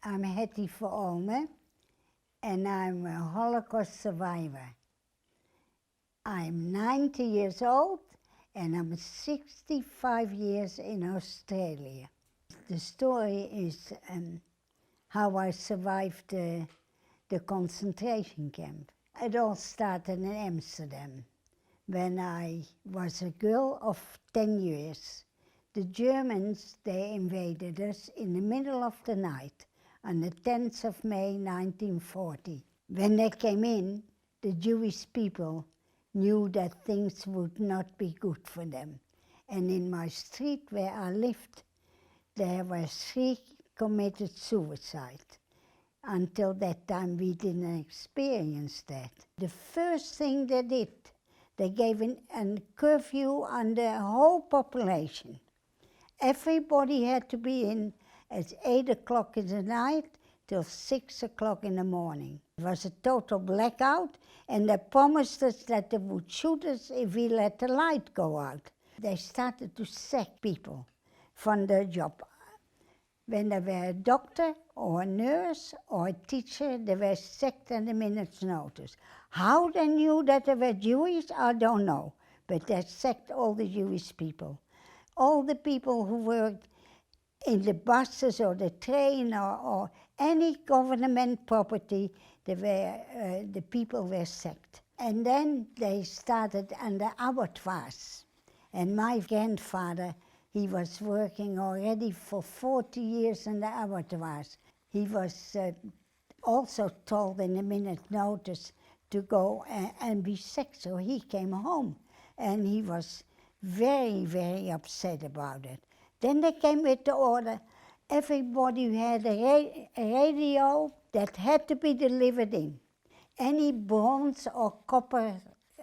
I'm Hetty Verolme, and I'm a Holocaust survivor. I'm 90 years old, and I'm 65 years in Australia. The story is how I survived the concentration camp. It all started in Amsterdam, when I was a girl of 10 years. The Germans, they invaded us in the middle of the night on the 10th of May 1940. When they came in, the Jewish people knew that things would not be good for them. And in my street where I lived, there were 3 committed suicide. Until that time we didn't experience that. The first thing they did, they gave a curfew on the whole population. Everybody had to be in at 8 o'clock in the night till 6 o'clock in the morning. It was a total blackout, and they promised us that they would shoot us if we let the light go out. They started to sack people from their job. When they were a doctor or a nurse or a teacher, they were sacked at a minute's notice. How they knew that they were Jewish, I don't know, but they sacked all the Jewish people. All the people who worked in the buses or the train or any government property, the people were sacked. And then they started on the abattoirs. And my grandfather, he was working already for 40 years in the abattoirs. He was also told in a minute's notice to go and be sacked, so he came home. And he was very, very upset about it. Then they came with the order, everybody had a radio that had to be delivered in. Any bronze or copper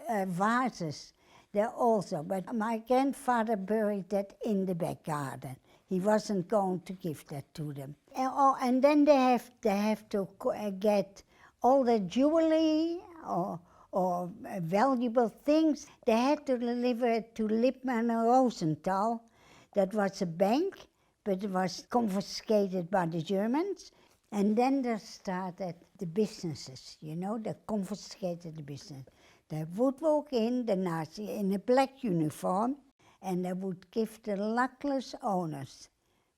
vases, there also, but my grandfather buried that in the back garden. He wasn't going to give that to them. And then they have to get all the jewelry or valuable things. They had to deliver it to Lippmann and Rosenthal. That was a bank, but it was confiscated by the Germans. And then they started the businesses, you know, they confiscated the business. They would walk in, the Nazi, in a black uniform, and they would give the luckless owners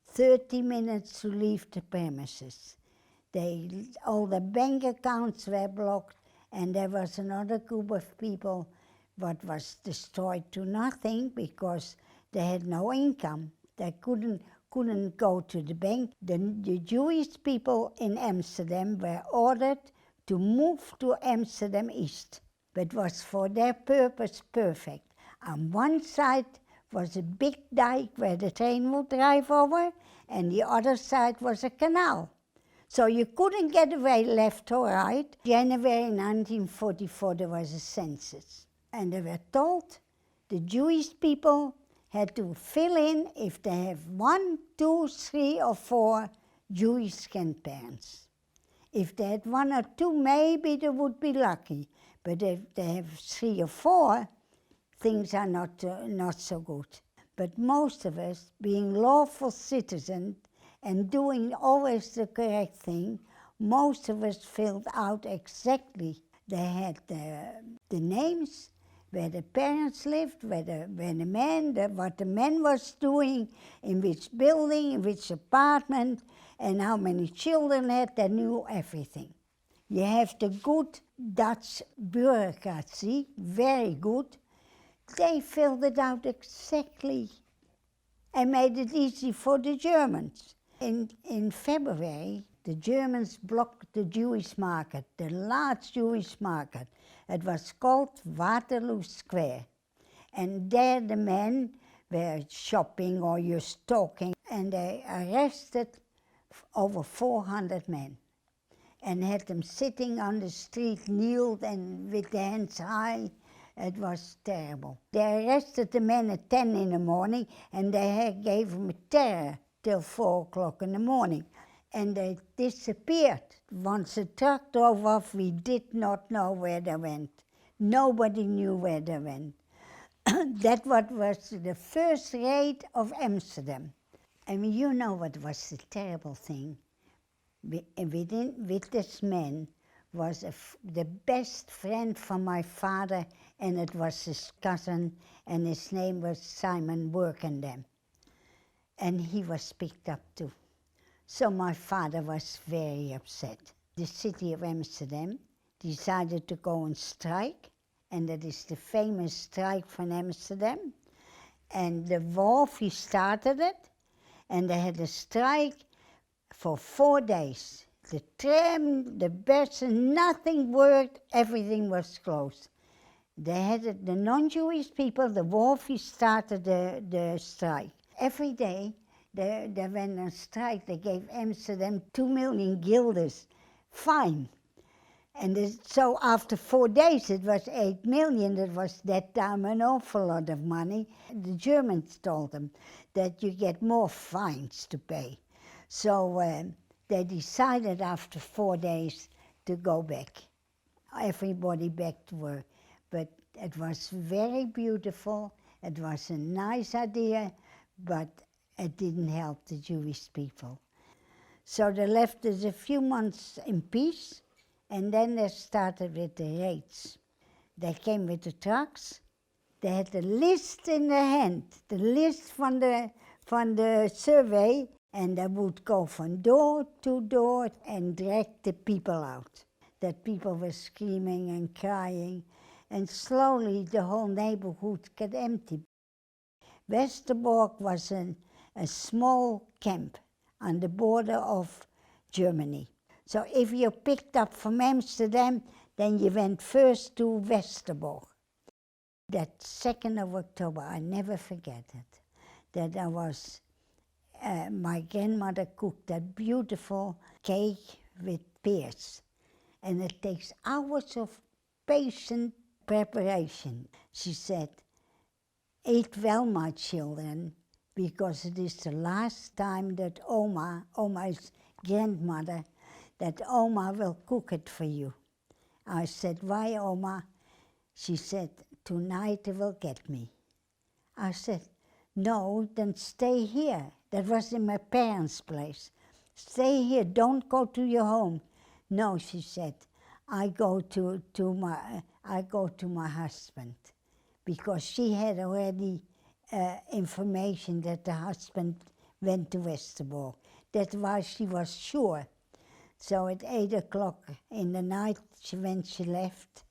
30 minutes to leave the premises. All the bank accounts were blocked, and there was another group of people what was destroyed to nothing because they had no income. They couldn't go to the bank. The Jewish people in Amsterdam were ordered to move to Amsterdam East, but was for their purpose perfect. On one side was a big dike where the train would drive over, and the other side was a canal. So you couldn't get away left or right. January 1944 there was a census, and they were told the Jewish people had to fill in if they have 1, 2, 3 or 4 Jewish grandparents. If they had 1 or 2, maybe they would be lucky. But if they have 3 or 4, things are not so good. But most of us, being lawful citizens and doing always the correct thing, most of us filled out exactly. They had the names, where the parents lived, what the man was doing, in which building, in which apartment, and how many children had. They knew everything. You have the good Dutch bureaucracy, very good. They filled it out exactly and made it easy for the Germans. In February, the Germans blocked the Jewish market, the large Jewish market. It was called Waterloo Square. And there the men were shopping or just talking, and they arrested over 400 men and had them sitting on the street, kneeled and with their hands high. It was terrible. They arrested the men at 10 in the morning, and they gave them a terror till 4 o'clock in the morning. And they disappeared. Once the truck drove off, we did not know where they went. Nobody knew where they went. That was the first raid of Amsterdam. I mean, you know what was the terrible thing? With this man was the best friend from my father, and it was his cousin, and his name was Simon Bergen-Belsen. And he was picked up too. So my father was very upset. The city of Amsterdam decided to go on strike, and that is the famous strike from Amsterdam. And the Wolf, he started it, and they had a strike for 4 days. The tram, the bus, nothing worked, everything was closed. They had it, the non-Jewish people, the Wolf, he started the strike. Every day they went on strike, they gave Amsterdam 2 million guilders fine. And so after 4 days it was 8 million, that was that time an awful lot of money. The Germans told them that you get more fines to pay. So they decided after 4 days to go back, everybody back to work. But it was very beautiful, it was a nice idea, but it didn't help the Jewish people. So they left us a few months in peace, and then they started with the raids. They came with the trucks, they had the list in their hand, the list from the survey, and they would go from door to door and drag the people out. That people were screaming and crying, and slowly the whole neighborhood got empty. Westerbork was a small camp on the border of Germany. So if you picked up from Amsterdam, then you went first to Westerbork. That 2nd of October, I never forget it, that I was, my grandmother cooked that beautiful cake with pears. And it takes hours of patient preparation. She said, "Eat well, my children, because it is the last time that Oma's grandmother, that Oma will cook it for you." I said, "Why, Oma?" She said, "Tonight they will get me." I said, "No, then stay here." That was in my parents' place. "Stay here, don't go to your home." "No," she said, I go to my husband." Because she had already information that the husband went to Westerbork. That's why she was sure. So at 8 o'clock in the night, when she left,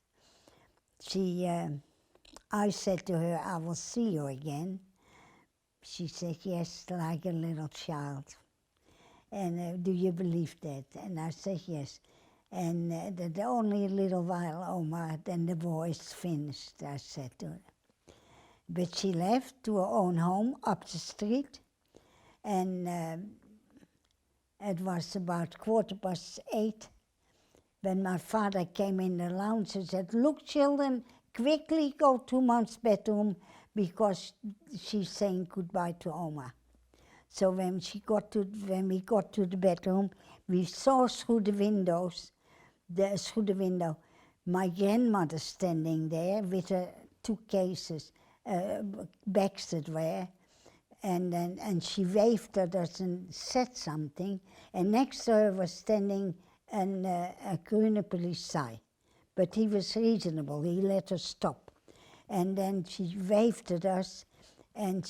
I said to her, "I will see you again." She said, "Yes, like a little child." And do you believe that? And I said, "Yes." And the only little while, Oma, then the war is finished, I said to her. But she left to her own home up the street, and it was about 8:15 when my father came in the lounge and said, "Look, children, quickly go to Mom's bedroom because she's saying goodbye to Oma." So when we got to the bedroom, we saw through the window my grandmother standing there with her 2 cases, bags that were, and she waved at us and said something, and next to her was standing a groene politie, but he was reasonable, he let us stop. And then she waved at us, and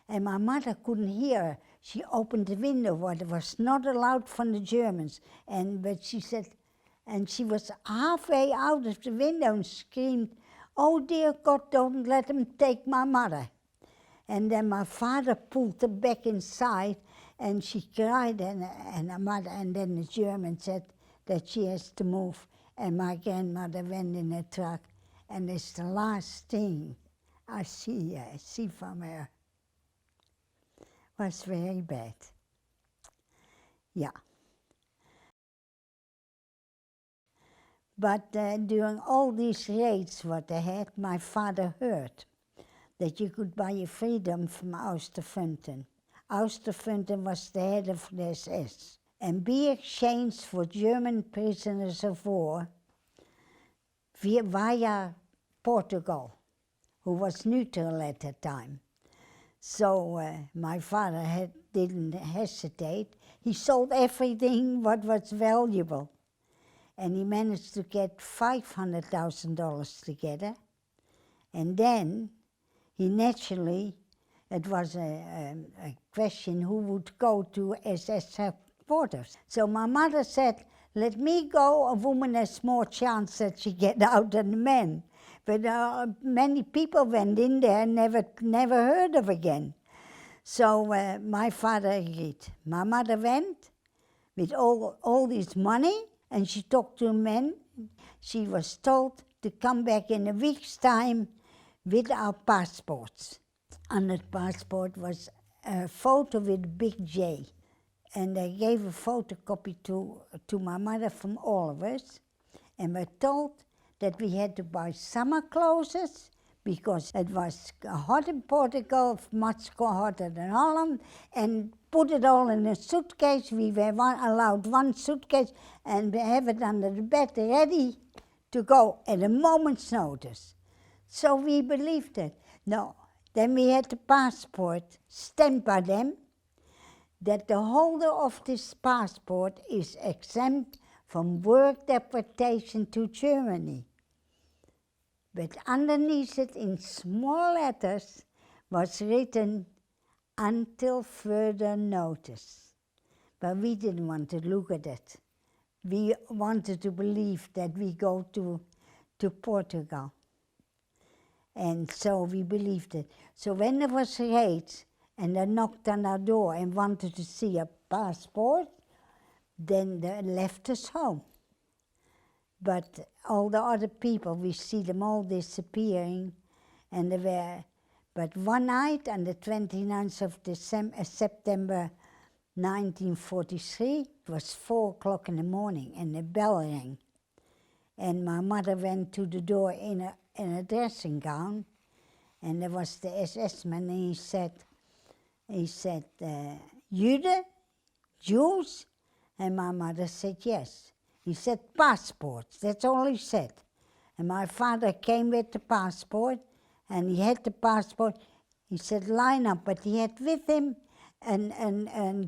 my mother couldn't hear her. She opened the window, what was not allowed from the Germans, but she said, and she was halfway out of the window and screamed, "Oh dear God, don't let them take my mother." And then my father pulled her back inside, and she cried, and her mother, and then the German said that she has to move, and my grandmother went in a truck, and it's the last thing I see from her. Was very bad. Yeah. But during all these raids what they had, my father heard that you could buy your freedom from Oosterfunten. Oosterfunten was the head of the SS. And be exchanged for German prisoners of war via Portugal, who was neutral at that time. So my father didn't hesitate. He sold everything what was valuable. And he managed to get $500,000 together. And then he naturally, it was a question who would go to SS headquarters. So my mother said, let me go, a woman has more chance that she get out than the man. But many people went in there and never heard of again. So my father agreed. My mother went with all this money, and she talked to a man. She was told to come back in a week's time with our passports. On that passport was a photo with a big J. And they gave a photocopy to my mother from all of us. And we're told that we had to buy summer clothes because it was hot in Portugal, much hotter than Holland, and put it all in a suitcase. We were allowed one suitcase and have it under the bed ready to go at a moment's notice. So we believed it. No, then we had the passport stamped by them that the holder of this passport is exempt from work deportation to Germany. But underneath it, in small letters, was written, until further notice. But we didn't want to look at it. We wanted to believe that we go to Portugal. And so we believed it. So when there was raids and they knocked on our door and wanted to see a passport, then they left us home. But all the other people, we see them all disappearing, and they were. But one night, on the 29th of September 1943, it was 4 o'clock in the morning, and the bell rang. And my mother went to the door in a dressing gown, and there was the SS-man, and he said, Jude, Jews? And my mother said, yes. He said, passports, that's all he said. And my father came with the passport, and he had the passport. He said, line up, but he had with him an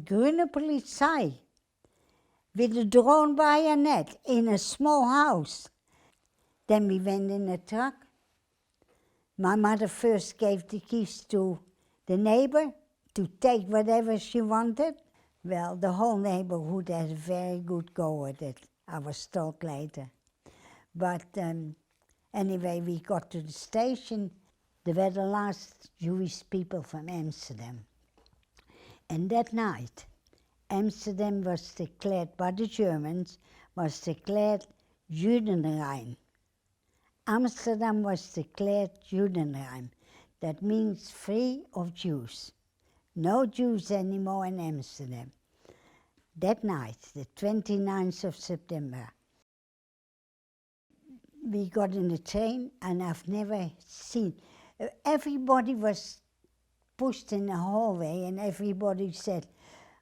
groene politie with a drawn bayonet in a small house. Then we went in a truck. My mother first gave the keys to the neighbor to take whatever she wanted. Well, the whole neighborhood had a very good go at it, I was told later. But anyway, we got to the station. They were the last Jewish people from Amsterdam. And that night, Amsterdam was declared by the Germans, was declared Judenrein. Amsterdam was declared Judenrein. That means free of Jews. No Jews anymore in Amsterdam. That night, the 29th of September, we got in the train, and I've never seen. Everybody was pushed in the hallway, and everybody said,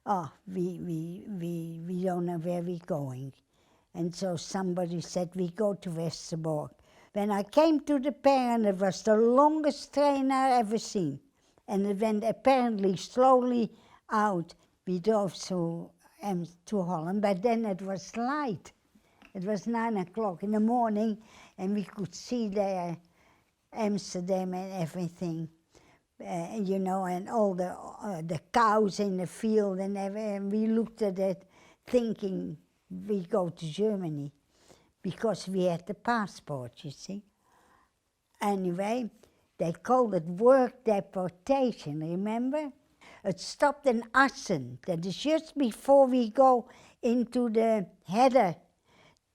oh, we don't know where we're going. And so somebody said, we go to Westerbork. When I came to the perron, it was the longest train I ever seen. And it went apparently slowly out. We drove to Holland, but then it was light. It was 9 o'clock in the morning, and we could see there Amsterdam and everything. You know, and all the cows in the field and everything. And we looked at it thinking we go to Germany because we had the passport, you see. Anyway, they called it work deportation, remember? It stopped in Assen. That is just before we go into the header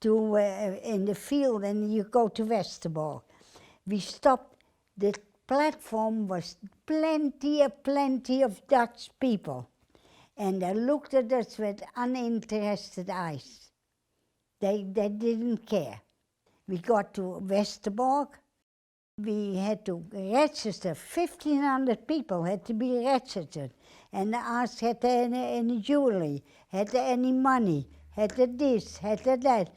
to in the field, and you go to Westerbork. We stopped. The platform was plenty of Dutch people, and they looked at us with uninterested eyes. They didn't care. We got to Westerbork. We had to register. 1,500 people had to be registered. And they asked, had they any jewelry? Had they any money? Had they this? Had they that?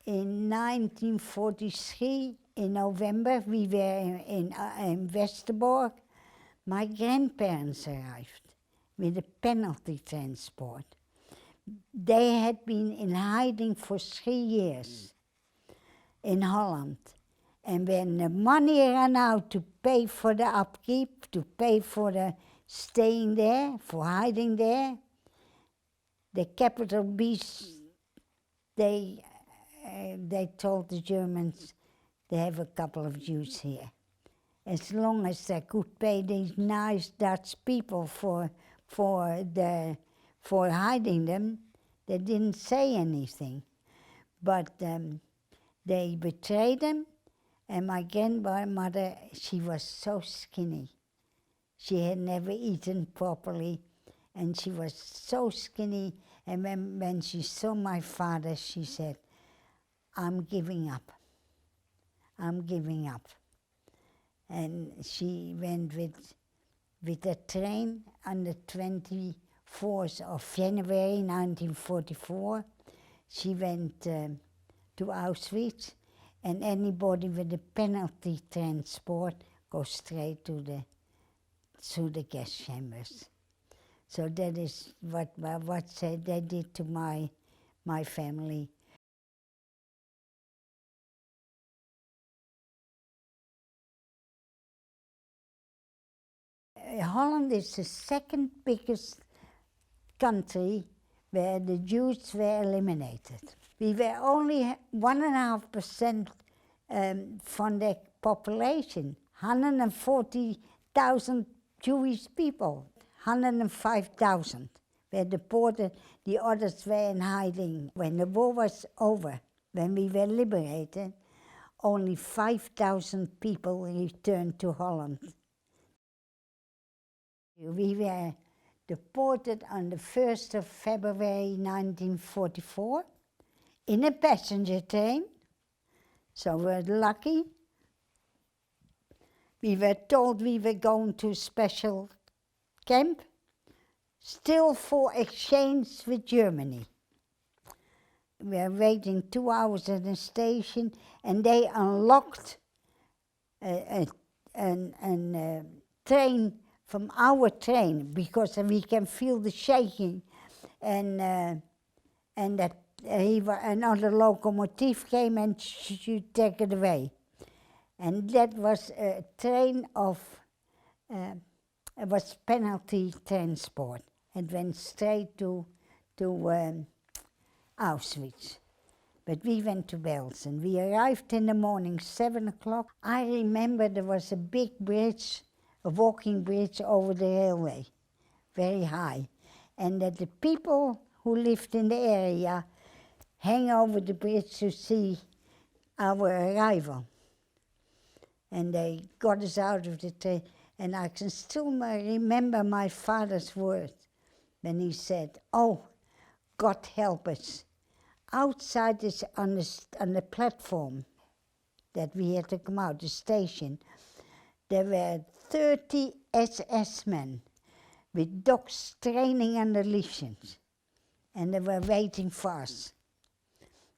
In 1943, in November, we were in Westerbork. My grandparents arrived with a penalty transport. They had been in hiding for 3 years in Holland. And when the money ran out to pay for the upkeep, to pay for the staying there, for hiding there, the capital beasts, they told the Germans they have a couple of Jews here. As long as they could pay these nice Dutch people for hiding them, they didn't say anything. But they betrayed them, and my grandmother, she was so skinny. She had never eaten properly, and she was so skinny. And when she saw my father, she said, "I'm giving up. I'm giving up." And she went with a train on the 24th of January 1944. She went to Auschwitz, and anybody with a penalty transport goes straight to the gas chambers. So that is what they did to my family. Holland is the second biggest country where the Jews were eliminated. We were only 1.5% from the population, 140,000 Jewish people, 105,000 were deported, the others were in hiding. When the war was over, when we were liberated, only 5,000 people returned to Holland. We were deported on the 1st of February 1944 in a passenger train, so we're lucky. We were told we were going to a special camp, still for exchange with Germany. We were waiting 2 hours at the station, and they unlocked a train from our train, because we can feel the shaking, and that another locomotive came and should take it away. And that was a train of, it was penalty transport. It went straight to Auschwitz. But we went to Belsen. We arrived in the morning, 7 o'clock. I remember there was a big bridge, a walking bridge over the railway, very high. And that the people who lived in the area hang over the bridge to see our arrival. And they got us out of the train. And I can still remember my father's words when he said, "Oh, God help us." Outside this, on the platform that we had to come out, the station, there were 30 SS men with dogs training on the leashes, and they were waiting for us.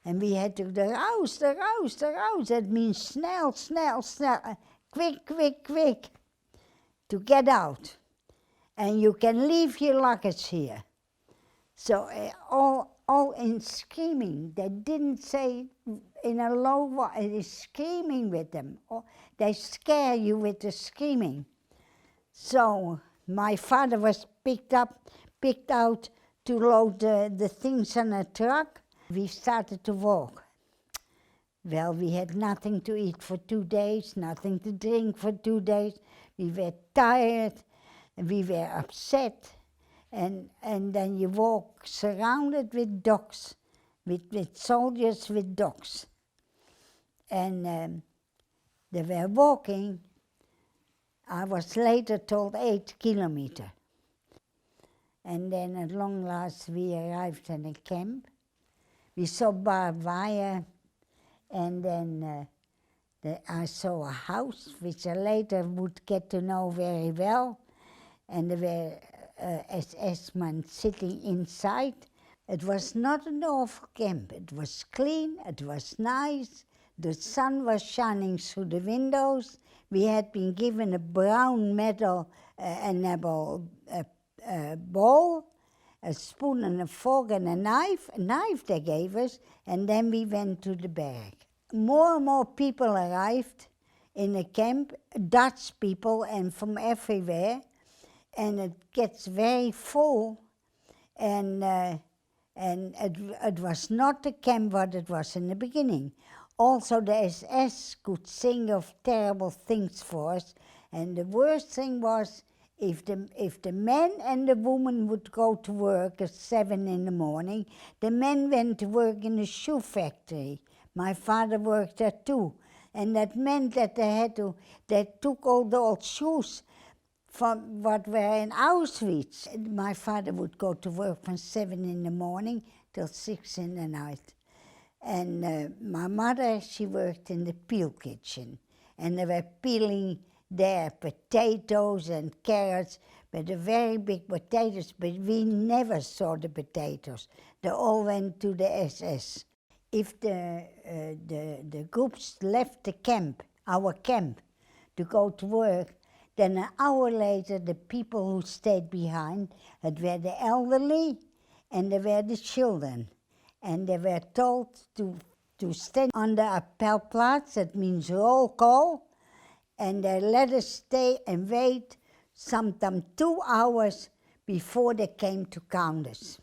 And we had to, the house. That means snel, quick, to get out. And you can leave your luggage here. So all in screaming. They didn't say in a low voice, it is screaming with them. They scare you with the screaming. So my father was picked out to load the things on a truck. We started to walk. Well, we had nothing to eat for 2 days, nothing to drink for 2 days. We were tired, we were upset. And then you walk surrounded with dogs, with soldiers with dogs. And they were walking, I was later told 8 kilometers. And then at long last we arrived in a camp. We saw barbed wire, and then I saw a house, which I later would get to know very well. And there were SS-men sitting inside. It was not an awful camp. It was clean, it was nice. The sun was shining through the windows. We had been given a brown medal a bowl, a spoon and a fork and a knife. A knife they gave us, and then we went to the berg. More and more people arrived in the camp, Dutch people and from everywhere, and it gets very full, and it was not the camp what it was in the beginning. Also the SS could think of terrible things for us, and the worst thing was if the men and the women would go to work at 7 in the morning, the men went to work in the shoe factory. My father worked there too, and that meant that they took all the old shoes from what were in Auschwitz. My father would go to work from 7 in the morning till 6 in the night. And my mother, she worked in the peel kitchen. And they were peeling their potatoes and carrots, but the very big potatoes, but we never saw the potatoes. They all went to the SS. If the groups left the camp, our camp, to go to work, then an hour later, the people who stayed behind, it were the elderly and they were the children. And they were told to stand on the appelplaats, that means roll call, and they let us stay and wait sometimes 2 hours before they came to count us.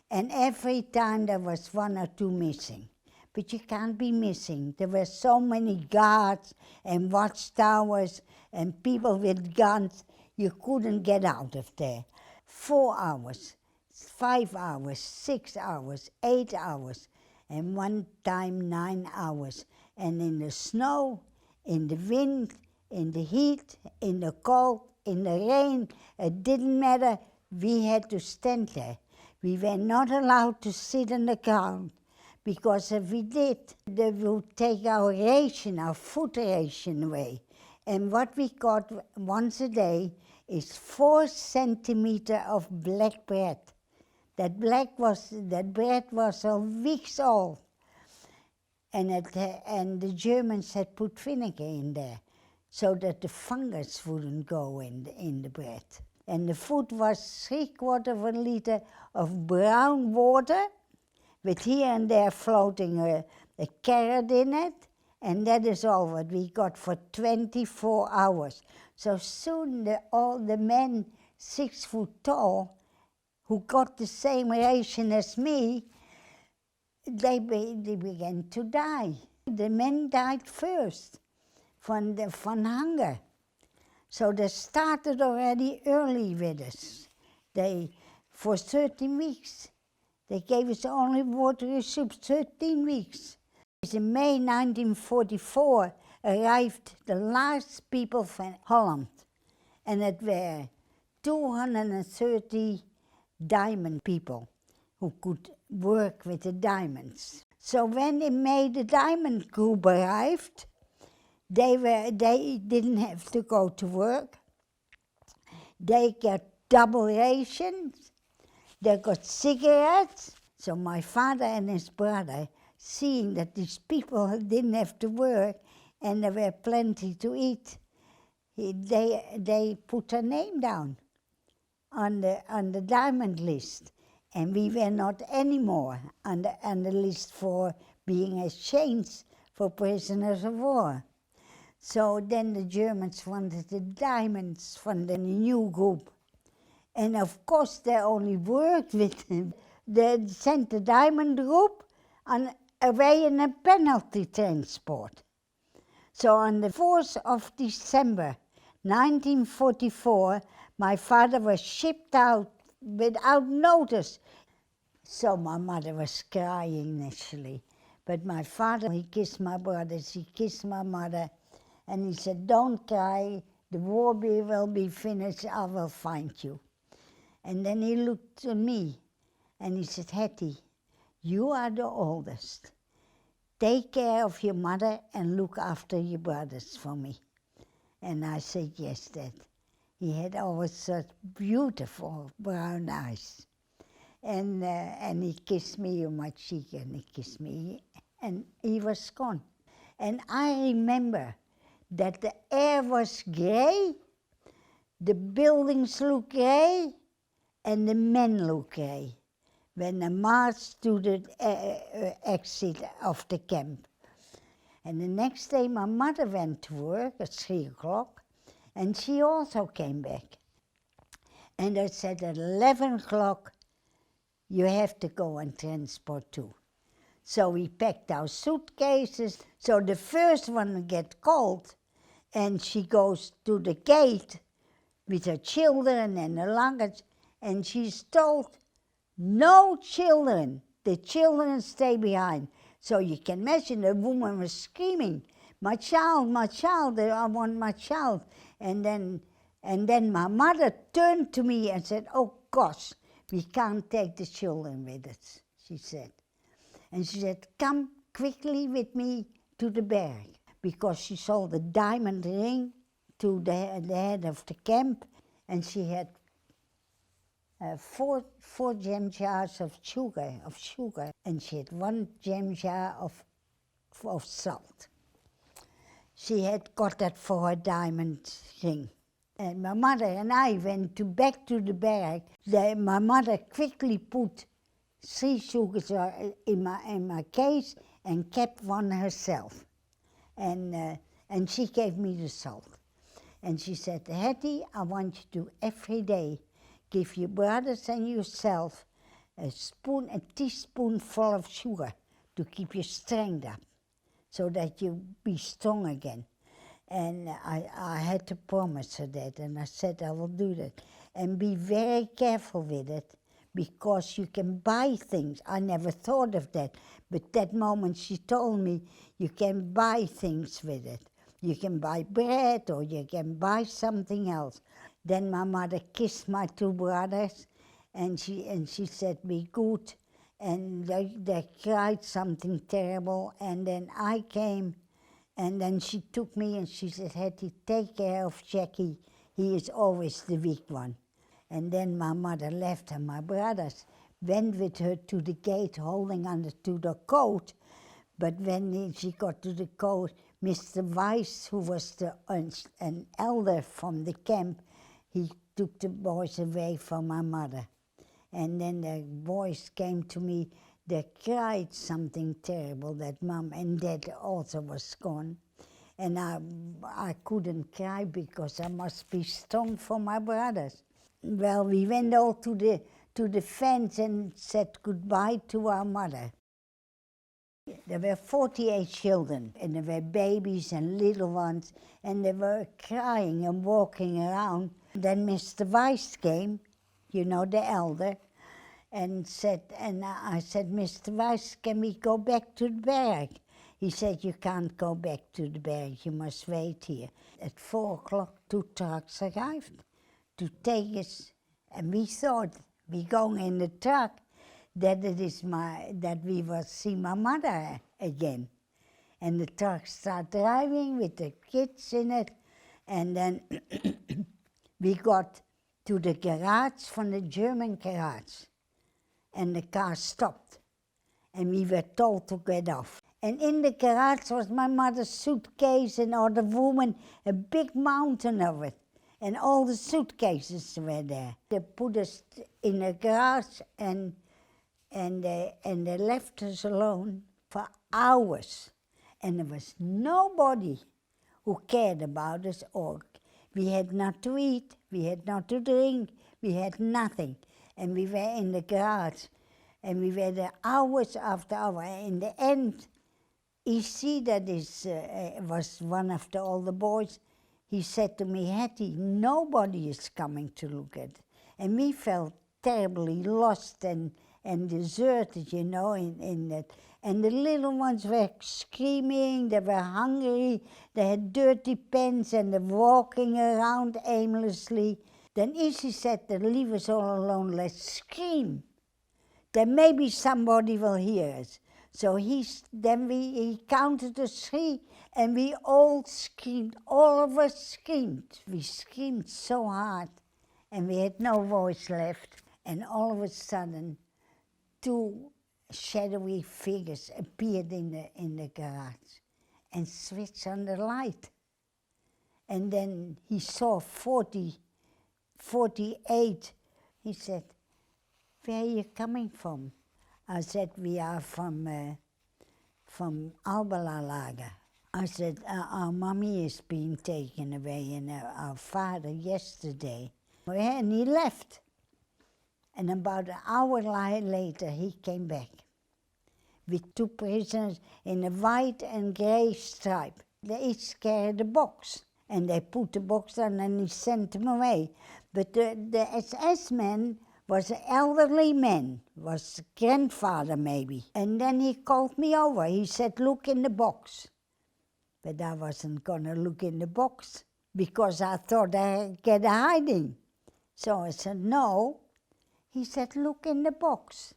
And every time there was 1 or 2 missing. But you can't be missing. There were so many guards and watchtowers and people with guns, you couldn't get out of there. 4 hours, 5 hours, 6 hours, 8 hours, and one time 9 hours. And in the snow, in the wind, in the heat, in the cold, in the rain, it didn't matter, we had to stand there. We were not allowed to sit on the ground, because if we did, they would take our ration, our food ration away. And what we got once a day is 4 centimeters of black bread. That bread was a weeks old. And the Germans had put vinegar in there so that the fungus wouldn't go in the bread. And the food was 3/4 of a liter of brown water, with here and there floating a carrot in it, and that is all what we got for 24 hours. So soon all the men 6 foot tall, who got the same ration as me, they began to die. The men died first from hunger. So they started already early with us. For 13 weeks, they gave us only watery soup, 13 weeks. In May 1944 arrived the last people from Holland, and it were 230 diamond people who could work with the diamonds. So when in May the diamond group arrived, they didn't have to go to work. They got double rations. They got cigarettes. So my father and his brother, seeing that these people didn't have to work and there were plenty to eat, they put a name down on the diamond list. And we were not anymore on the list for being exchanged for prisoners of war. So then the Germans wanted the diamonds from the new group. And of course they only worked with them. They sent the diamond group away in a penalty transport. So on the 4th of December 1944, my father was shipped out without notice. So my mother was crying initially. But my father, he kissed my brothers, he kissed my mother, and he said, "Don't cry, the war will be finished, I will find you." And then he looked at me and he said, "Hetty, you are the oldest. Take care of your mother and look after your brothers for me." And I said, "Yes, Dad." He had always such beautiful brown eyes. And he kissed me on my cheek, and he kissed me, and he was gone. And I remember that the air was gray, The buildings look grey and the men look grey when they march to the exit of the camp. And the next day my mother went to work at 3 o'clock and she also came back. And I said at 11 o'clock, you have to go on transport too. So we packed our suitcases. So the first one gets called and she goes to the gate with her children and her luggage, and she's told, no children, the children stay behind. So you can imagine the woman was screaming, my child, I want my child. And then my mother turned to me and said, oh gosh, we can't take the children with us, she said. And she said, come quickly with me to the barrack, because she saw the diamond ring to the head of the camp, and she had four jam jars of sugar, and she had 1 jam jar of salt. She had got that for her diamond ring. And my mother and I went back to the barrack. My mother quickly put 3 sugars in my case and kept 1 herself. And she gave me the salt. And she said, Hetty, I want you to every day give your brothers and yourself a teaspoonful of sugar to keep your strength up, so that you be strong again. And I had to promise her that, and I said I will do that. And be very careful with it, because you can buy things. I never thought of that, but that moment she told me you can buy things with it. You can buy bread or you can buy something else. Then my mother kissed my 2 brothers and she said, be good. And they cried something terrible. And then I came and then she took me and she said, Hetty, take care of Jackie. He is always the weak one. And then my mother left and my brothers went with her to the gate holding on to the coat. But when she got to the coat, Mr. Weiss, who was an elder from the camp, he took the boys away from my mother. And then the boys came to me, they cried something terrible, that Mom and Dad also was gone. And I couldn't cry because I must be strong for my brothers. Well, we went all to the fence and said goodbye to our mother. There were 48 children, and there were babies and little ones, and they were crying and walking around. Then Mr. Weiss came, you know, the elder, and I said, Mr. Weiss, can we go back to the barrack? He said, you can't go back to the barrack, you must wait here. At 4 o'clock, 2 trucks arrived to take us, and we thought, we going in the truck, that we will see my mother again. And the truck started driving with the kids in it, and then we got to the garage from the German garage, and the car stopped, and we were told to get off. And in the garage was my mother's suitcase and all the woman, a big mountain of it, and all the suitcases were there. They put us in a garage and they left us alone for hours. And there was nobody who cared about us, or we had not to eat, we had not to drink, we had nothing. And we were in the garage, and we were there hours after hour. In the end, E.C., that was one of the older boys, he said to me, Hetty, nobody is coming to look at. And we felt terribly lost and deserted, you know, in that. And the little ones were screaming, they were hungry, they had dirty pants, and they were walking around aimlessly. Then Issy said, leave us all alone, let's scream. Then maybe somebody will hear us. So he counted to 3, and we all screamed, all of us screamed. We screamed so hard, and we had no voice left. And all of a sudden, 2 shadowy figures appeared in the garage and switched on the light. And then he saw 40 48. He said, "Where are you coming from?" I said, "We are from Albala-lager." I said, "Our mommy is being taken away and our father yesterday." And he left. And about an hour later, he came back with 2 prisoners in a white and grey stripe. They each carried a box, and they put the box on and he sent them away. But the SS man was an elderly man, was grandfather maybe. And then he called me over. He said, "Look in the box." But I wasn't gonna look in the box because I thought I'd get a hiding. So I said, "No." He said, "Look in the box."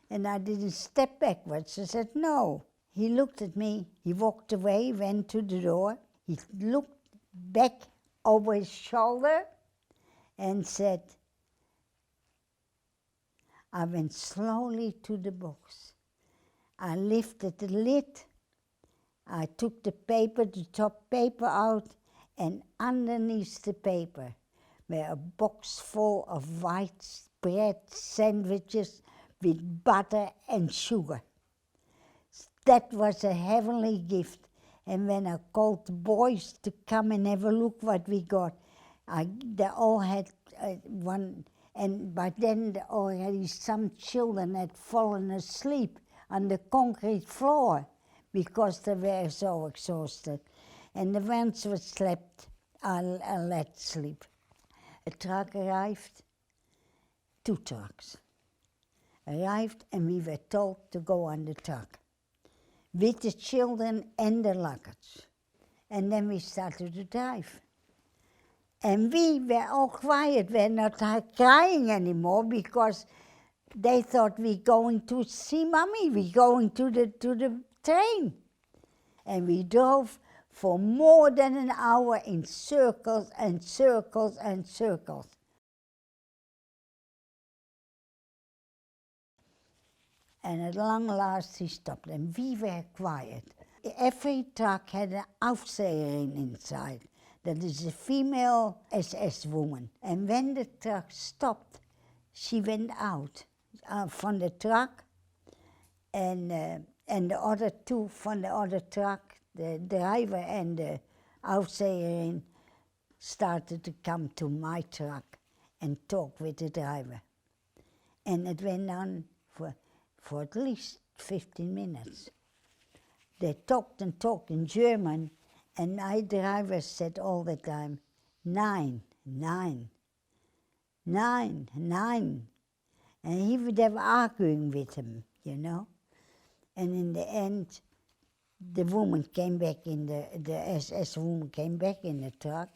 And I didn't step backwards. I said, "No." He looked at me. He walked away, went to the door. He looked back over his shoulder and said, I went slowly to the box. I lifted the lid. I took the paper, the top paper out, and underneath the paper were a box full of white bread sandwiches with butter and sugar. That was a heavenly gift. And when I called the boys to come and have a look what we got, they all had one, and by then already some children had fallen asleep on the concrete floor because they were so exhausted. And the ones who slept, I let sleep. A truck arrived, 2 trucks arrived, and we were told to go on the truck with the children and the luggage. And then we started to drive. And we were all quiet, we're not crying anymore because they thought we're going to see Mommy, we're going to the train. And we drove for more than an hour in circles and circles and circles. And at long last he stopped, and we were quiet. Every truck had an Aufseherin inside. That is a female SS woman. And when the truck stopped, she went out from the truck, and the other 2 from the other truck, the driver and the Aufseherin, started to come to my truck and talk with the driver. And it went on for at least 15 minutes. They talked and talked in German, and my driver said all the time, 9, 9, 9, 9. And they were arguing with him, you know. And in the end, the woman came back in the SS woman came back in the truck.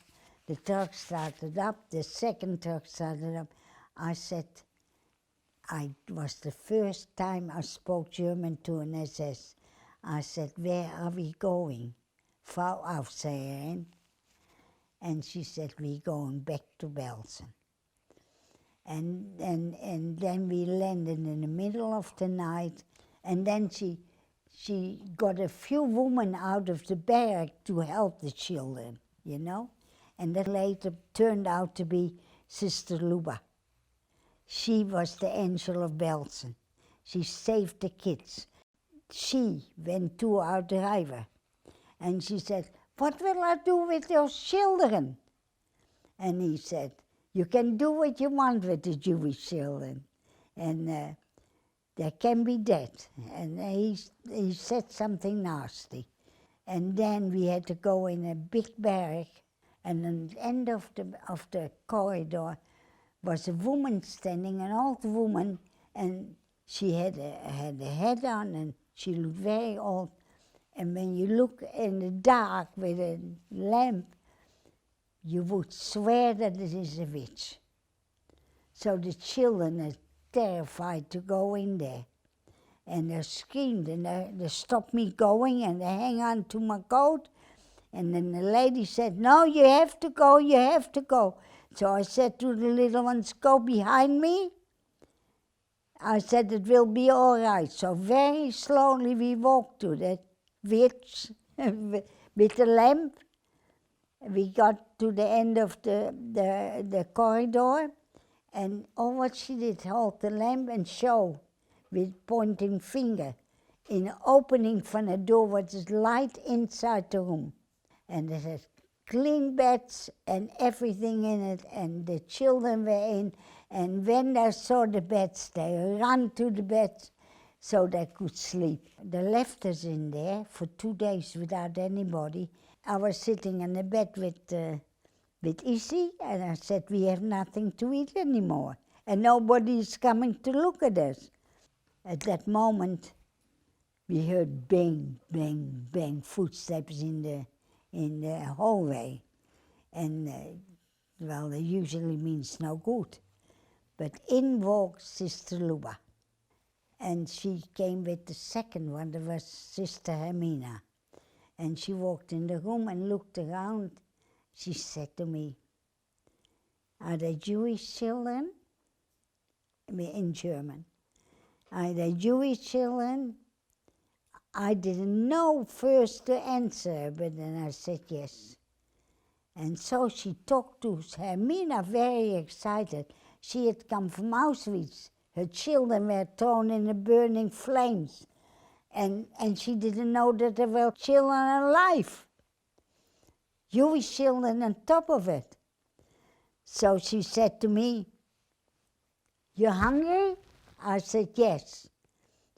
The truck started up, the second truck started up. I said, it was the first time I spoke German to an SS. I said, "Where are we going, Frau Aufseherin?" And she said, "We're going back to Belsen." And then we landed in the middle of the night, and then she got a few women out of the barrack to help the children, you know. And that later turned out to be Sister Luba. She was the angel of Belsen. She saved the kids. She went to our driver and she said, "What will I do with those children?" And he said, "You can do what you want with the Jewish children, and they can be dead." And he said something nasty. And then we had to go in a big barrack, and at the end of the corridor was a woman standing, an old woman, and she had a hat on, and she looked very old. And when you look in the dark with a lamp, you would swear that it is a witch. So the children are terrified to go in there. And they screamed, and they stopped me going, and they hang on to my coat. And then the lady said, "No, you have to go, you have to go." So I said to the little ones, "Go behind me." I said, "It will be all right." So very slowly we walked to that witch with the lamp. We got to the end of the corridor, and all what she did, hold the lamp and show with pointing finger in the opening van the door what is light inside the room. And there had clean beds and everything in it, and the children were in. And when they saw the beds, they ran to the beds so they could sleep. They left us in there for 2 days without anybody. I was sitting in the bed with Issy, and I said, we have nothing to eat anymore, and nobody is coming to look at us. At that moment, we heard bang, bang, bang, footsteps in the hallway. And, well, that usually means no good. But in walked Sister Luba. And she came with the second one, that was Sister Hermina. And she walked in the room and looked around. She said to me, are they Jewish children? In German. Are they Jewish children? I didn't know first the answer, but then I said yes. And so she talked to Hermina, very excited. She had come from Auschwitz. Her children were thrown in the burning flames. And she didn't know that there were children alive. Jewish children on top of it. So she said to me, "You're hungry?" I said, "Yes."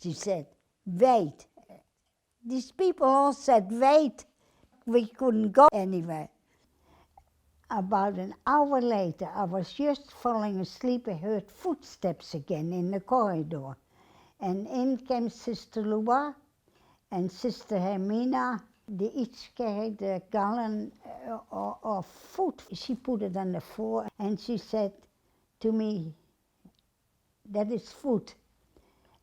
She said, "Wait." These people all said, "Wait." We couldn't go anywhere. About an hour later, I was just falling asleep. I heard footsteps again in the corridor. And in came Sister Luba and Sister Hermina. They each carried a gallon of food. She put it on the floor and she said to me, "That is food."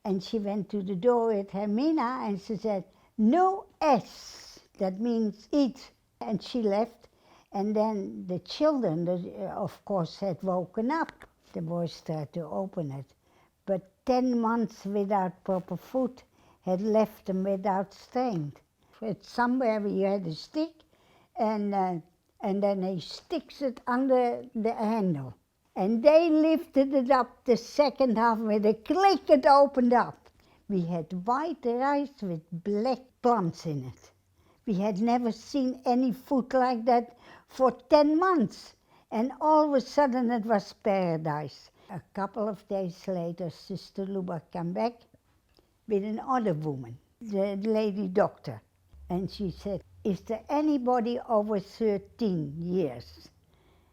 And she went to the door with Hermina and she said, "No S." That means eat. And she left. And then the children, of course, had woken up. The boys tried to open it. But 10 months without proper food had left them without strength. It's somewhere where you had a stick, and then he sticks it under the handle. And they lifted it up the second half with a click, it opened up. We had white rice with black plums in it. We had never seen any food like that for 10 months. And all of a sudden it was paradise. A couple of days later, Sister Luba came back with another woman, the lady doctor. And she said, "Is there anybody over 13 years?"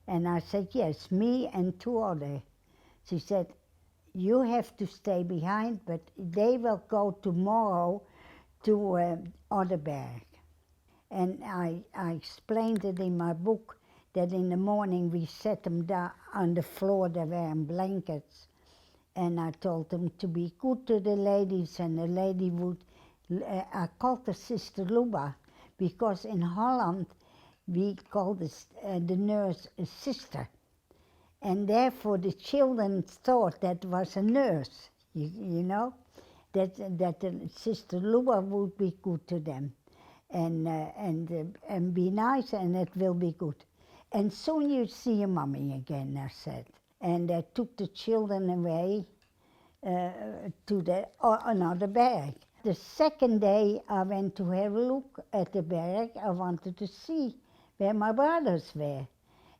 And I said, "Yes, me and 2 others." She said, "You have to stay behind, but they will go tomorrow to Otterberg." And I explained it in my book that in the morning we set them down on the floor, they were in blankets. And I told them to be good to the ladies, and the lady would, I called the Sister Luba, because in Holland we called the nurse a sister. And therefore the children thought that was a nurse, you know, that the Sister Luba would be good to them. And be nice, and it will be good. And soon you see your mommy again, I said. And I took the children away to another barrack. The second day I went to have a look at the barrack. I wanted to see where my brothers were.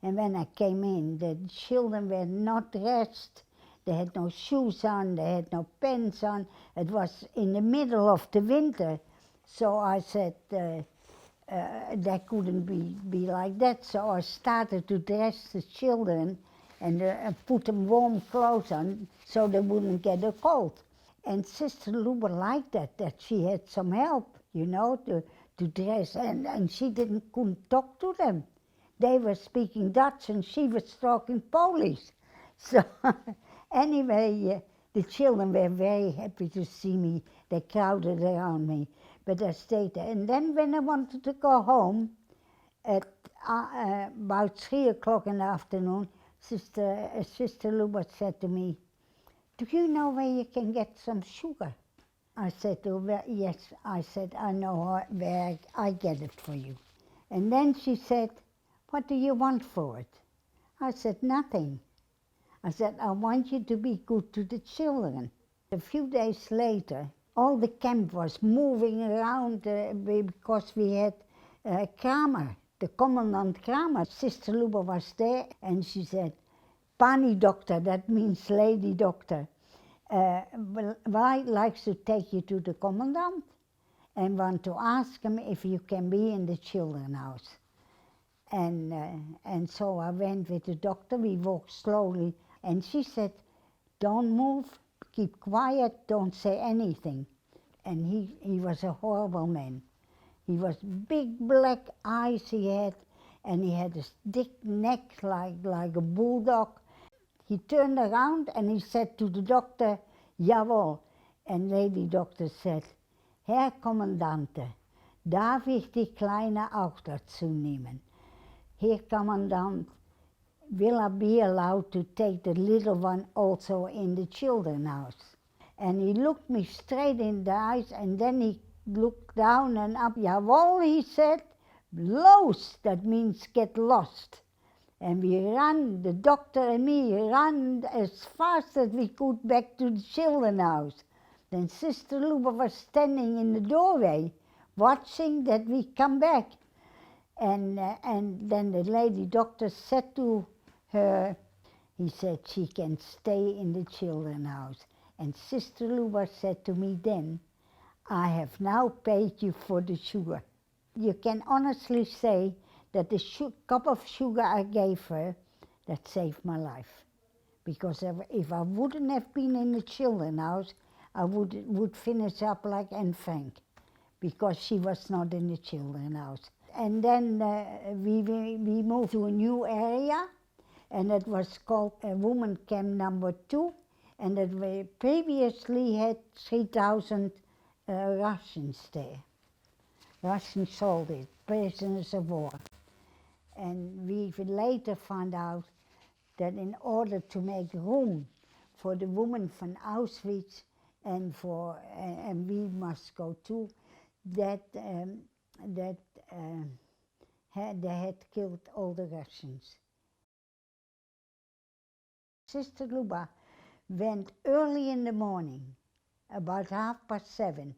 And when I came in, the children were not dressed. They had no shoes on, they had no pants on. It was in the middle of the winter. So I said, that couldn't be like that. So I started to dress the children and put them warm clothes on so they wouldn't get a cold. And Sister Luba liked that she had some help, you know, to dress. And she couldn't talk to them. They were speaking Dutch and she was talking Polish. So anyway, the children were very happy to see me. They crowded around me. But I stayed there. And then when I wanted to go home, at about 3 o'clock in the afternoon, Sister Luba said to me, "Do you know where you can get some sugar?" I said to her, "Yes." I said, "I know where I get it for you." And then she said, "What do you want for it?" I said, "Nothing." I said, "I want you to be good to the children." A few days later, all the camp was moving around because we had Kramer, the Commandant Kramer. Sister Luba was there and she said, "Pani doctor," that means lady doctor, "I like to take you to the Commandant and want to ask him if you can be in the children's house." And so I went with the doctor. We walked slowly and she said, "Don't move, keep quiet, don't say anything." And he was a horrible man. He was big black eyes he had, and he had a thick neck like a bulldog. He turned around and he said to the doctor, "Jawohl." And lady doctor said, "Herr Kommandante, darf ich die Kleine auch dazu nehmen?" "Herr Commandant, will I be allowed to take the little one also in the children's house?" And he looked me straight in the eyes and then he looked down and up. "Jawohl," he said, "los," that means get lost. And we ran, the doctor and me ran as fast as we could back to the children's house. Then Sister Luba was standing in the doorway watching that we come back. And then the lady doctor said to her, he said, "She can stay in the children's house." And Sister Luba said to me then, "I have now paid you for the sugar." You can honestly say that the cup of sugar I gave her, that saved my life. Because if I wouldn't have been in the children's house, I would finish up like Anne Frank, because she was not in the children's house. And then we moved to a new area, and it was called Women Camp Number 2, and it we previously had 3,000 Russians there. Russian soldiers, prisoners of war. And we later found out that in order to make room for the women from Auschwitz and we must go too, that they had killed all the Russians. Sister Luba went early in the morning, about 7:30.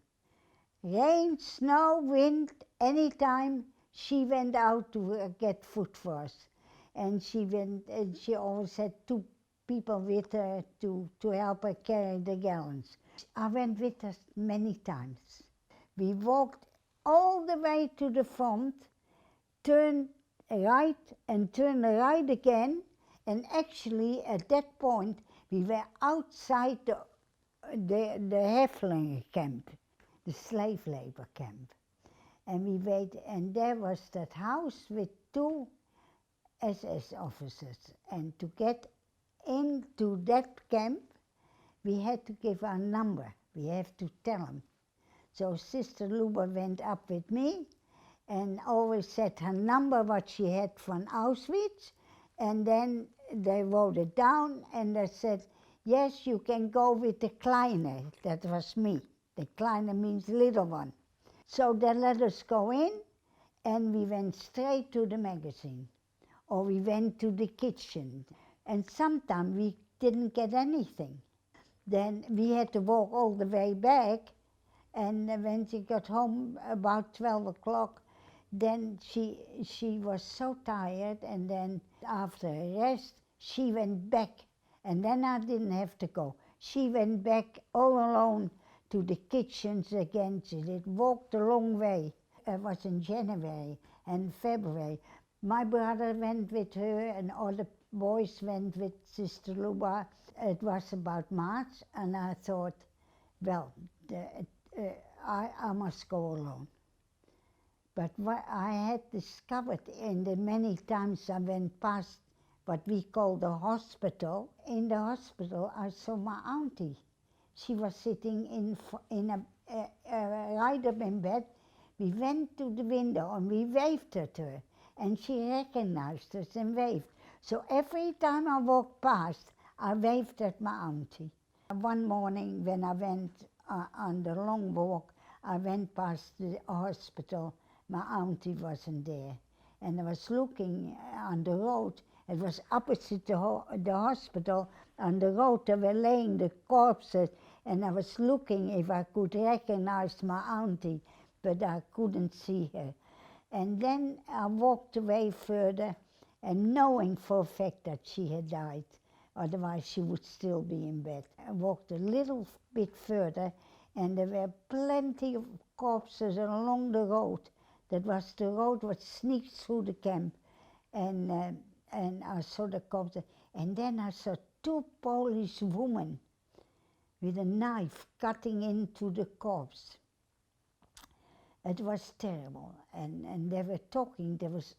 Rain, snow, wind, anytime, she went out to get food for us. And she always had 2 people with her to help her carry the gallons. I went with her many times. We walked all the way to the front, turned right and turned right again, and actually at that point we were outside the Häftlinge camp, the slave labor camp. And we waited, and there was that house with 2 SS officers. And to get into that camp, we had to give our number. We have to tell them. So Sister Luba went up with me and always said her number, what she had from Auschwitz, and then they wrote it down and they said, "Yes, you can go with the Kleine." That was me. The Kleine means little one. So they let us go in and we went straight to the magazine, or we went to the kitchen, and sometimes we didn't get anything. Then we had to walk all the way back, and when she got home about 12 o'clock, then she was so tired, and then after a rest, she went back, and then I didn't have to go. She went back all alone to the kitchens again. She did walked a long way. It was in January and February. My brother went with her, and all the boys went with Sister Luba. It was about March, and I thought, well, I must go alone. But what I had discovered in the many times I went past what we call the hospital, in the hospital I saw my auntie. She was sitting right up in bed. We went to the window and we waved at her, and she recognized us and waved. So every time I walked past, I waved at my auntie. One morning when I went on the long walk, I went past the hospital. My auntie wasn't there. and I was looking on the road. It was opposite the hospital. On the road they were laying the corpses, and I was looking if I could recognize my auntie, but I couldn't see her. And then I walked away further, and knowing for a fact that she had died, otherwise she would still be in bed. I walked a little bit further, and there were plenty of corpses along the road. That was the road that sneaks through the camp, and I saw the corpses. And then I saw two Polish women with a knife cutting into the corpse. It was terrible, and they were talking. There was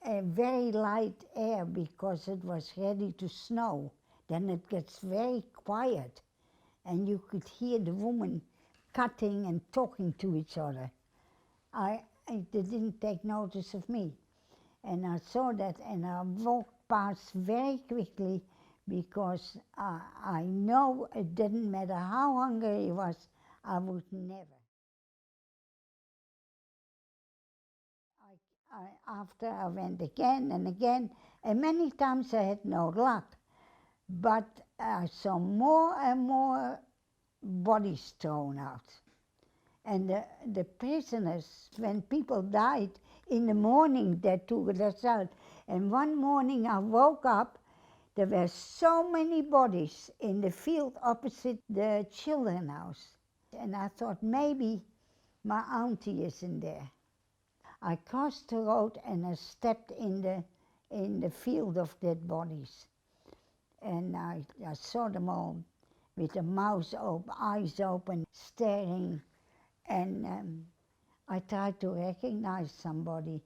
a very light air because it was ready to snow. Then it gets very quiet, and you could hear the woman cutting and talking to each other. They didn't take notice of me, and I saw that, and I walked past very quickly because I know it didn't matter how hungry I was, I would never. After I went again and again, and many times I had no luck, but I saw more and more bodies thrown out. And the prisoners, when people died in the morning, they took us out. And one morning I woke up, there were so many bodies in the field opposite the children's house. And I thought maybe my auntie is in there. I crossed the road and I stepped in the field of dead bodies. And I saw them all with the mouths open, eyes open, staring. And I tried to recognize somebody,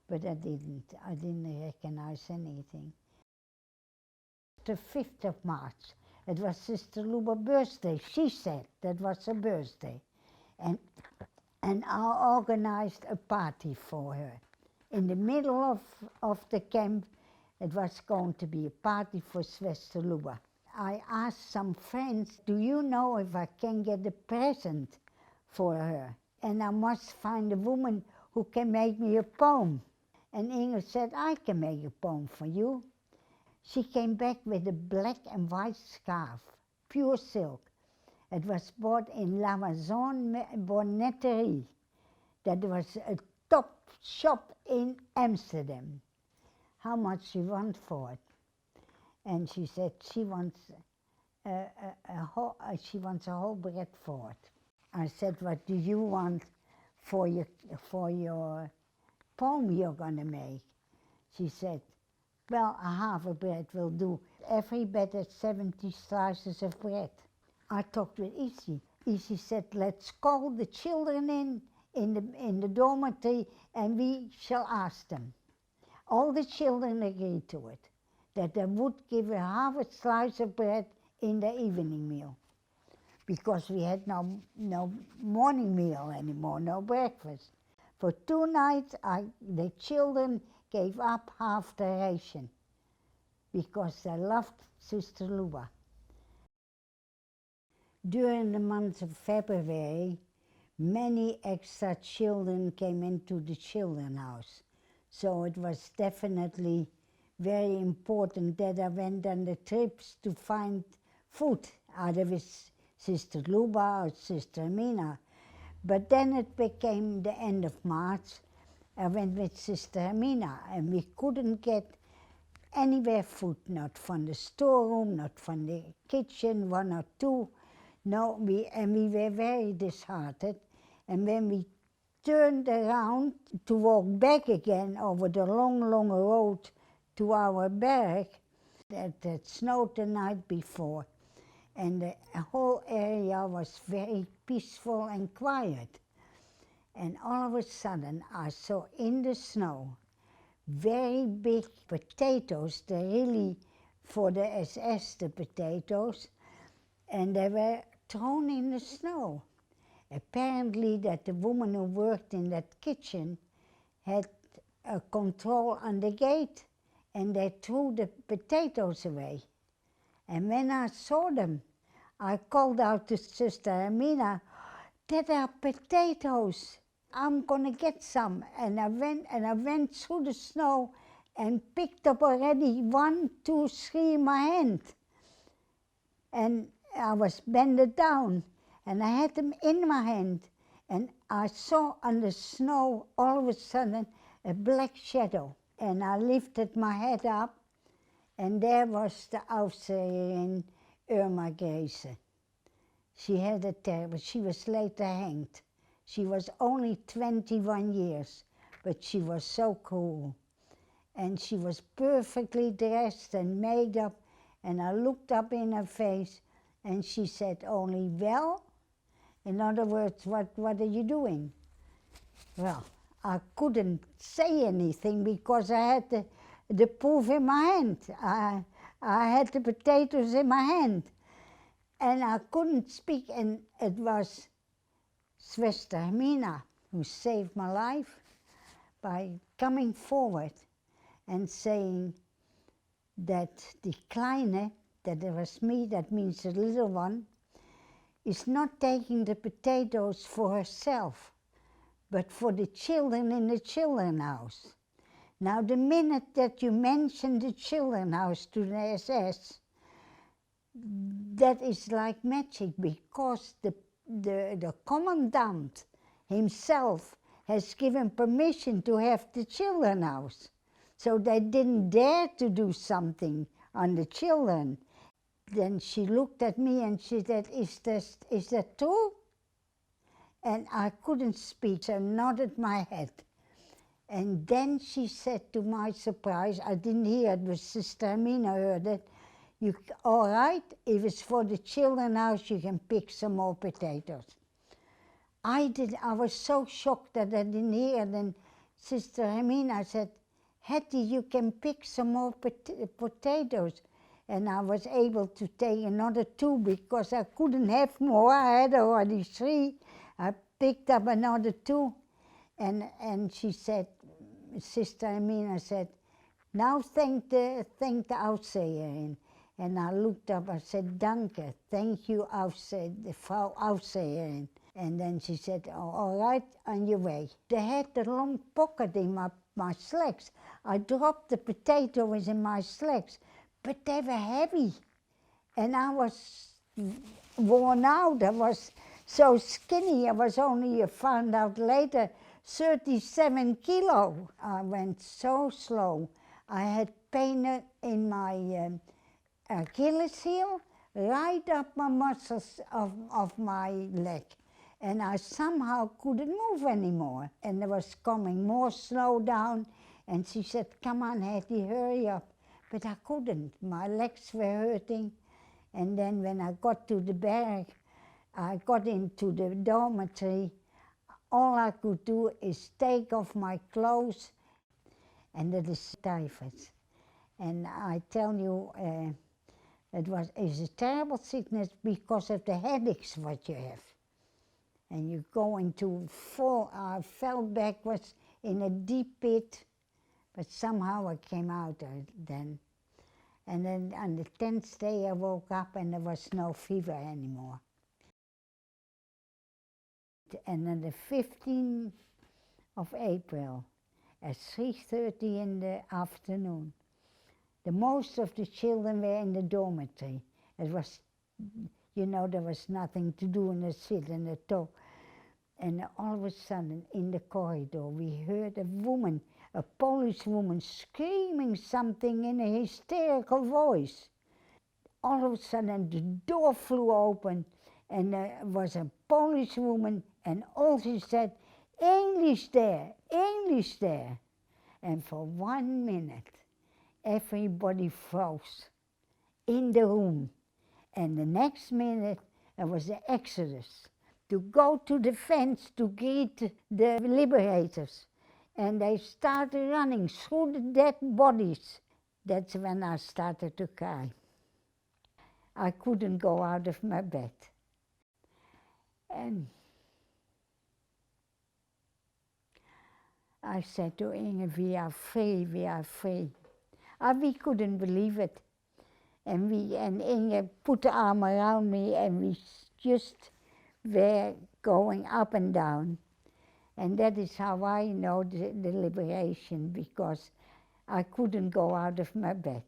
but I didn't. I didn't recognize anything. The 5th of March, it was Sister Luba's birthday. She said that was her birthday. And I organized a party for her. In the middle of the camp, it was going to be a party for Sister Luba. I asked some friends, do you know if I can get a present for her? And I must find a woman who can make me a poem. And Inge said, I can make a poem for you. She came back with a black and white scarf, pure silk. It was bought in L'Amazon Bonneterie. That was a top shop in Amsterdam. How much she want for it? And she said she wants a whole bread for it. I said, what do you want for your poem you're gonna make? She said, well, a half a bread will do. Every bed has 70 slices of bread. I talked with Isi. Isi said, let's call the children in the dormitory and we shall ask them. All the children agreed to it, that they would give a half a slice of bread in the evening meal, because we had no morning meal anymore, no breakfast. For 2 nights, the children gave up half the ration because they loved Sister Luba. During the month of February, many extra children came into the children's house. So it was definitely very important that I went on the trips to find food, either with Sister Luba or Sister Mina. But then it became the end of March. I went with Sister Mina, and we couldn't get anywhere food, not from the storeroom, not from the kitchen, 1 or 2. No, we were very disheartened. And when we turned around to walk back again over the long road to our barrack, that snowed the night before. And the whole area was very peaceful and quiet. And all of a sudden, I saw in the snow very big potatoes. They're really for the SS, the potatoes, and they were thrown in the snow. Apparently that the woman who worked in that kitchen had a control on the gate, and they threw the potatoes away. And when I saw them, I called out to Sister Amina, "That are potatoes. I'm gonna get some. And I went through the snow and picked up already 1, 2, 3 in my hand. And I was bended down, and I had them in my hand. And I saw on the snow all of a sudden a black shadow. And I lifted my head up, and there was the Aufseherin Irma Geese. She had a terrible, she was later hanged. She was only 21 years, but she was so cool. And she was perfectly dressed and made up, and I looked up in her face, and she said only, well, in other words, what are you doing? Well, I couldn't say anything because I had the proof in my hand. I had the potatoes in my hand. And I couldn't speak, and it was Schwester Hermina who saved my life by coming forward and saying that the Kleine, that it was me, that means the little one, is not taking the potatoes for herself, but for the children in the children's house. Now, the minute that you mention the children's house to the SS, that is like magic, because the commandant himself has given permission to have the children's house. So they didn't dare to do something on the children. Then she looked at me and she said, is that true? And I couldn't speak, so I nodded my head. And then she said, to my surprise, I didn't hear it, but Sister Hermina heard it, all right, if it's for the children's house, you can pick some more potatoes. I was so shocked that I didn't hear. Then Sister Hermina said, Hetty, you can pick some more potatoes. And I was able to take another 2 because I couldn't have more. I had already 3. I picked up another 2. And she said, Sister Hermina said, now thank the Aufseherin. And I looked up, I said, Danke, thank you, Frau Aufseherin. And then she said, oh, all right, on your way. They had a long pocket in my slacks. I dropped the potatoes in my slacks, but they were heavy. And I was worn out. I was so skinny. I was only, I found out later, 37 kilo. I went so slow. I had pain in my Achilles heel, right up my muscles of my leg. And I somehow couldn't move anymore. And there was coming more snow down. And she said, come on, Hetty, hurry up. But I couldn't. My legs were hurting. And then when I got to the barrack, I got into the dormitory. All I could do is take off my clothes, and that is typhus. And I tell you, it's a terrible sickness because of the headaches what you have. And you go into I fell backwards in a deep pit, but somehow I came out then. And then on the 10th day I woke up and there was no fever anymore. And on the 15th of April, at 3:30 in the afternoon, most of the children were in the dormitory. It was, there was nothing to do in the sit and the talk. And all of a sudden, in the corridor, we heard a Polish woman, screaming something in a hysterical voice. All of a sudden, the door flew open, and there was a Polish woman, and all she said, English there, English there. And for 1 minute, everybody froze in the room. And the next minute, there was the exodus to go to the fence to greet the liberators. And they started running through the dead bodies. That's when I started to cry. I couldn't go out of my bed. And I said to Inge, we are free, we are free. We couldn't believe it. And Inge put the arm around me and we just were going up and down. And that is how I know the liberation, because I couldn't go out of my bed.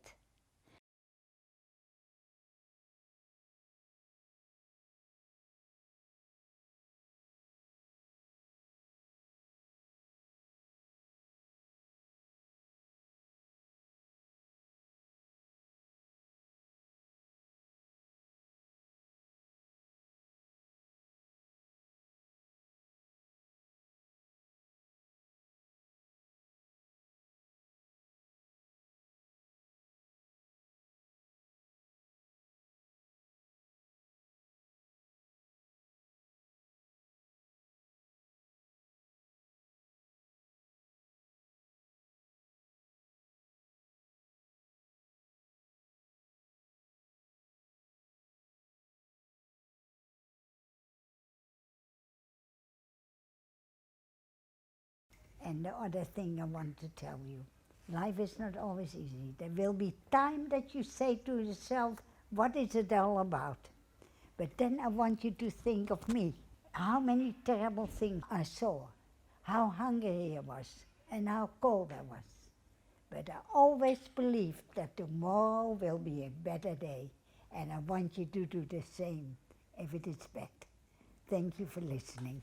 And the other thing I want to tell you, life is not always easy. There will be time that you say to yourself, what is it all about? But then I want you to think of me, how many terrible things I saw, how hungry I was, and how cold I was. But I always believed that tomorrow will be a better day, and I want you to do the same if it is bad. Thank you for listening.